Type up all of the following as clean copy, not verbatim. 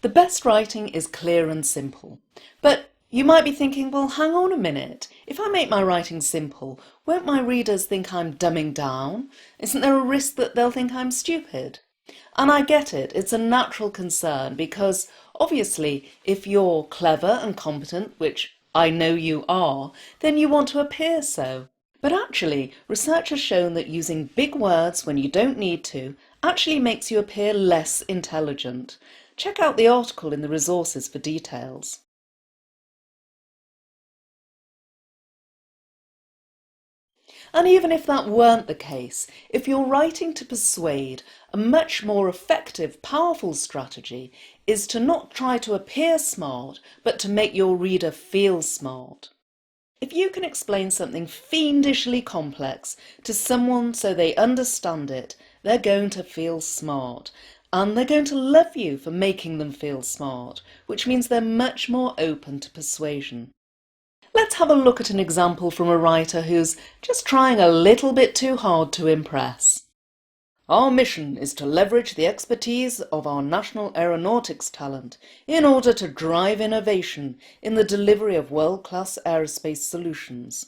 The best writing is clear and simple. But you might be thinking, well, hang on a minute. If I make my writing simple, won't my readers think I'm dumbing down? Isn't there a risk that they'll think I'm stupid? And I get it. It's a natural concern because obviously if you're clever and competent, which I know you are, then you want to appear so. But actually, research has shown that using big words when you don't need to actually makes you appear less intelligent. Check out the article in the resources for details. And even if that weren't the case, if you're writing to persuade, a much more effective, powerful strategy is to not try to appear smart, but to make your reader feel smart. If you can explain something fiendishly complex to someone so they understand it, they're going to feel smart. And they're going to love you for making them feel smart, which means they're much more open to persuasion. Let's have a look at an example from a writer who's just trying a little bit too hard to impress. Our mission is to leverage the expertise of our national aeronautics talent in order to drive innovation in the delivery of world-class aerospace solutions.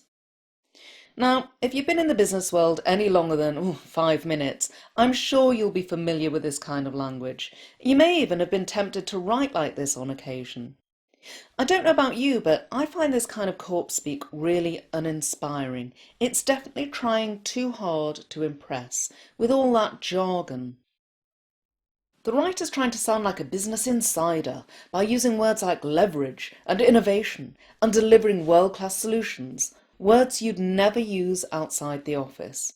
Now, if you've been in the business world any longer than 5 minutes, I'm sure you'll be familiar with this kind of language. You may even have been tempted to write like this on occasion. I don't know about you, but I find this kind of corpse speak really uninspiring. It's definitely trying too hard to impress, with all that jargon. The writer's trying to sound like a business insider by using words like leverage and innovation and delivering world-class solutions, words you'd never use outside the office.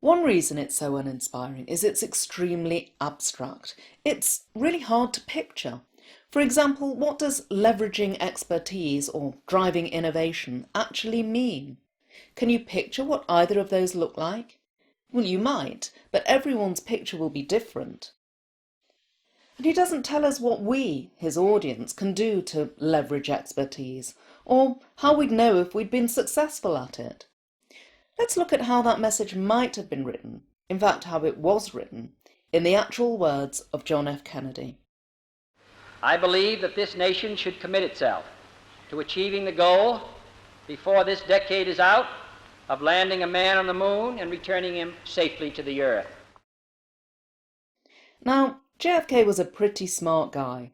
One reason it's so uninspiring is it's extremely abstract. It's really hard to picture. For example, what does leveraging expertise or driving innovation actually mean? Can you picture what either of those look like? Well, you might, but everyone's picture will be different. And he doesn't tell us what we, his audience, can do to leverage expertise, or how we'd know if we'd been successful at it. Let's look at how that message might have been written, in fact how it was written, in the actual words of John F. Kennedy. I believe that this nation should commit itself to achieving the goal, before this decade is out, of landing a man on the moon and returning him safely to the earth. Now, JFK was a pretty smart guy,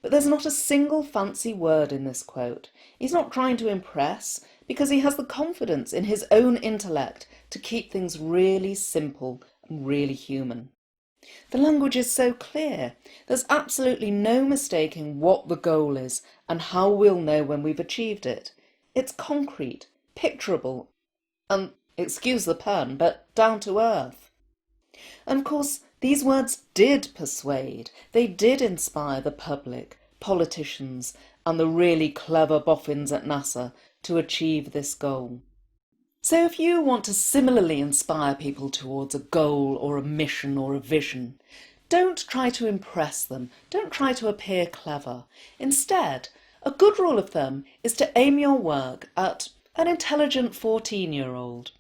but there's not a single fancy word in this quote. He's not trying to impress because he has the confidence in his own intellect to keep things really simple and really human. The language is so clear. There's absolutely no mistaking what the goal is and how we'll know when we've achieved it. It's concrete, picturable, and, excuse the pun, but down to earth. And of course, these words did persuade. They did inspire the public, politicians, and the really clever boffins at NASA to achieve this goal. So if you want to similarly inspire people towards a goal or a mission or a vision, don't try to impress them, don't try to appear clever. Instead, a good rule of thumb is to aim your work at an intelligent 14-year-old.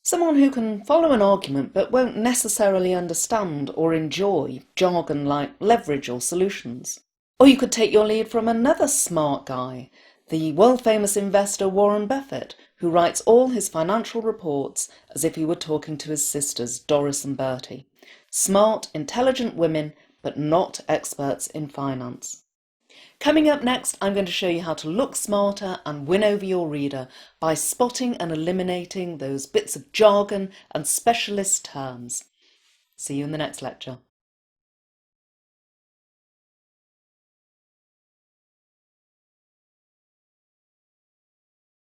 Someone who can follow an argument but won't necessarily understand or enjoy jargon like leverage or solutions. Or you could take your lead from another smart guy, the world-famous investor Warren Buffett, who writes all his financial reports as if he were talking to his sisters, Doris and Bertie. Smart, intelligent women, but not experts in finance. Coming up next, I'm going to show you how to look smarter and win over your reader by spotting and eliminating those bits of jargon and specialist terms. See you in the next lecture.